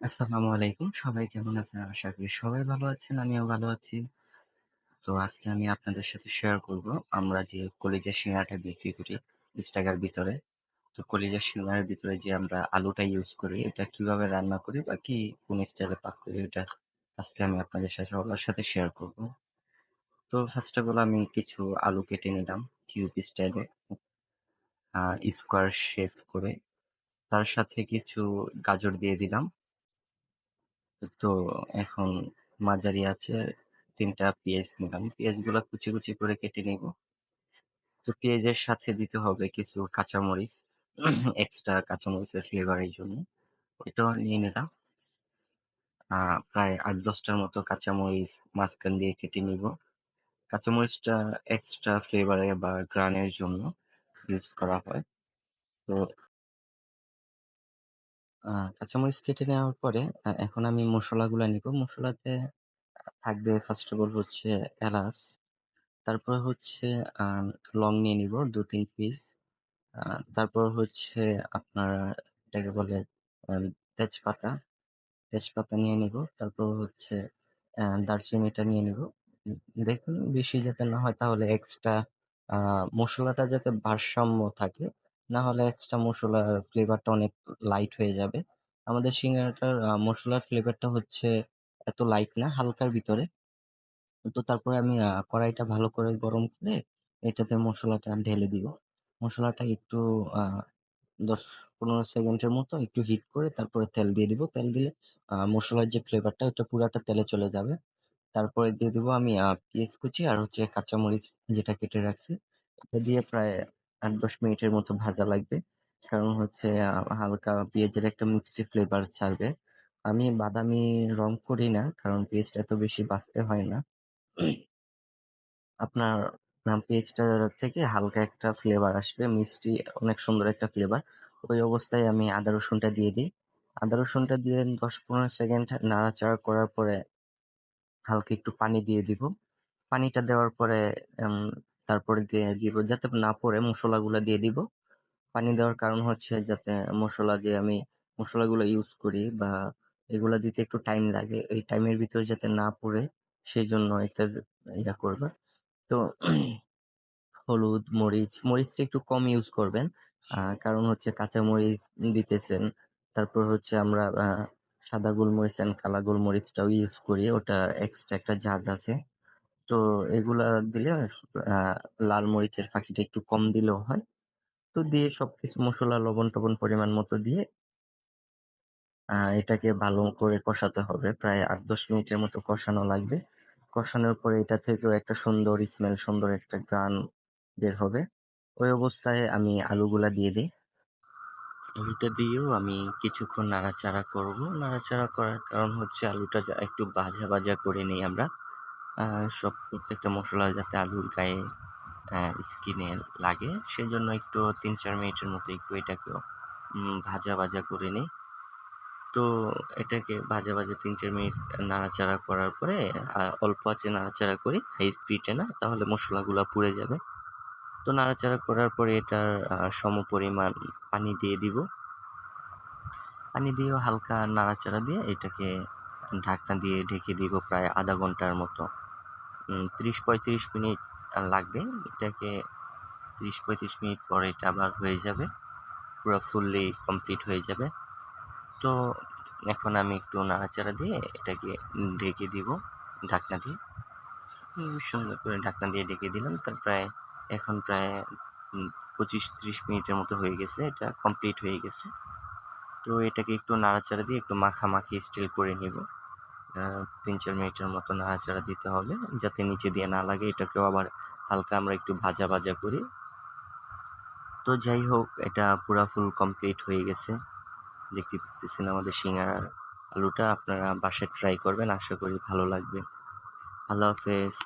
আসসালামু আলাইকুম। সবাই কেমন আছেন? আশা করি সবাই ভালো আছেন। আমিও ভালো আছি। তো আজকে আমি আপনাদের সাথে শেয়ার করব আমরা যে কলিজা সিঙ্গাড়াটা বিক্রি করি ৳২০ র ভিতরে। তো কলিজা সিঙ্গাড়ার ভিতরে যে আমরা আলুটা ইউজ করি এটা কিভাবে রান্না করি বা কোন স্টাইলে পাক করি এটা আজকে আমি আপনাদের সাথে সবার সাথে শেয়ার করব। তো ফার্স্ট অফ অল আমি কিছু আলু কেটে নিলাম কিউব স্টাইলে স্কোয়ার শেপ করে। তার সাথে কিছু গাজর দিয়ে দিলাম। তো এখন মাঝারি আঁচে ৩ টা পেঁয়াজ নিলাম। পেঁয়াজগুলা কুচি, কুচি করে কেটে নিবো। তো পেঁয়াজের সাথে দিতে হবে কিছু কাঁচামরিচ, এক্সট্রা কাঁচামরিচের ফ্লেভারের জন্য। ওইটাও নিয়ে নিলাম। প্রায় ৮-১০ টার মতো কাঁচামরিচ মাঝখান দিয়ে কেটে নিবো। কাঁচামরিচটা এক্সট্রা ফ্লেভারে বা ঘ্রাণের জন্য ইউজ করা হয়। তো কাঁচামরিচ কেটে নেওয়ার পরে এখন আমি মসলাগুলা নিবো। মসলাতে থাকবে ফার্স্ট অফ অল হচ্ছে এলাচ, তারপর হচ্ছে আ লং নিয়ে নিবো ২-৩ পিস। তারপর হচ্ছে আপনার এটাকে বলে আ তেজপাতা, তেজপাতা নিয়ে নিবো। তারপর হচ্ছে দারচিনিটা নিয়ে নিবো। দেখুন বেশি যাতে না হয় তাহলে এক্সট্রা আ মসলাটা যাতে ভারসাম্য থাকে। না হলে এক্সট্রা মসলার ফ্লেভারটা অনেক লাইট হয়ে যাবে। আমাদের সিঙ্গারাটার মসলার ফ্লেভারটা হচ্ছে এত লাইট না, হালকার ভিতরে। তো তারপরে আমি কড়াইটা ভালো করে গরম করে এটাতে মসলাটা ঢেলে দিব। মসলাটা একটু আ ১০-১৫ সেকেন্ডের মতো একটু হিট করে তারপরে তেল দিয়ে দিব। তেল দিলে মসলার যে ফ্লেভারটা ওটা পুরাটা তেলে চলে যাবে। তারপরে দিয়ে দিব আমি পেঁয়াজ কুচি আর হচ্ছে কাঁচামরিচ যেটা কেটে রাখছি। এটা দিয়ে প্রায় ৮-১০ মিনিটের মতো ভাজা লাগবে। কারণ হচ্ছে হালকা পেঁয়াজের একটা মিষ্টি ফ্লেভার ছাড়বে। আমি বাদামি রং করি না কারণ পেঁয়াজটা এত বেশি ভাজতে হয় না। আপনার পেঁয়াজটা থেকে হালকা একটা ফ্লেভার আসবে। মিষ্টি অনেক সুন্দর একটা ফ্লেভার। ওই অবস্থায় আমি আদা রসুনটা দিয়ে দিই। আদা রসুনটা দিয়ে ১০-১৫ সেকেন্ড নাড়াচাড়া করার পরে হালকা একটু পানি দিয়ে দিব। পানিটা দেওয়ার পরে এম তারপরে দিয়ে দিব যাতে না পড়ে মসলাগুলা দিয়ে দিব। পানি দেওয়ার কারণ হচ্ছে যাতে মসলা যে আমি মসলাগুলো ইউজ করি বা এগুলা দিতে একটু টাইম লাগে। এই টাইমের ভিতরে যাতে না পড়ে সেজন্য এটার করবা। তো হলুদ, মরিচটা একটু কম ইউজ করবেন। কারণ হচ্ছে কাঁচা মরিচ দিতেছেন। তারপর হচ্ছে আমরা সাদা গোলমরিচ এন্ড কালা গোলমরিচটাও ইউজ করি। ওটা এক্সট্রা একটা ঝাঁজ আছে। তো এগুলা দিলে আ লাল মরিচের ফাঁকিটা একটু কম দিলেও হয়। তো দিয়ে সবকিছু মসলা, লবণ-টবণ পরিমাণ মতো দিয়ে এটাকে ভালো করে কষাতে হবে। প্রায় ৮-১০ মিনিটের মতো কষানো লাগবে। কষানোর পরে এটা থেকেও একটা সুন্দর স্মেল, সুন্দর একটা ঘ্রাণ বের হবে। ওই অবস্থায় আমি আলুগুলা দিয়ে দেই। আলুটা দিয়েও আমি কিছুক্ষণ নাড়াচাড়া করব। নাড়াচাড়া করার কারণ হচ্ছে আলুটা একটু ভাজা, ভাজা করে নেই আমরা। প্রত্যেকটা মসলা যাতে আলুর গায়ে স্কিনে লাগে সেজন্য একটু ৩-৪ মিনিটের মতো একটু এটাকেও ভাজা, ভাজা করে নেই। তো এটাকে ভাজা, ভাজা ৩-৪ মিনিট নাড়াচাড়া করার পরে অল্প আঁচে নাড়াচাড়া করি, হাই স্পিডে না তাহলে মসলাগুলা পুড়ে যাবে। তো নাড়াচাড়া করার পরে এটার সমপরিমাণ পানি দিয়ে দিব। পানি দিয়েও হালকা নাড়াচাড়া দিয়ে এটাকে ঢাকনা দিয়ে ঢেকে দিব প্রায় ০.৫ ঘন্টার মতো। ৩০-৩৫ মিনিট লাগবে। এটাকে ৩০-৩৫ মিনিট পরে এটা আবার হয়ে যাবে। পুরা ফুললি কমপ্লিট হয়ে যাবে। তো এখন আমি একটু নাড়াচাড়া দিয়ে এটাকে ঢেকে দিব ঢাকনা দিয়ে। সুন্দর করে ঢাকনা দিয়ে ঢেকে দিলাম। এখন প্রায় ২৫-৩০ মিনিটের মতো হয়ে গেছে। এটা কমপ্লিট হয়ে গেছে। তো এটাকে একটু নাড়াচাড়া দিয়ে একটু মাখামাখি স্টাইল করে নিব। ৩-৪ মিনিটের মতো নাড়াচাড়া দিতে হবে যাতে নিচে দিয়ে না লাগে। এটাকেও আবার হালকা আমরা একটু ভাজা, ভাজা করি। তো যাই হোক এটা পুরা ফুল কমপ্লিট হয়ে গেছে। দেখতে পারতেছেন আমাদের সিঙ্গারার আলুটা। আপনারা বাসায় ট্রাই করবেন। আশা করি ভালো লাগবে। আল্লাহ হাফেজ।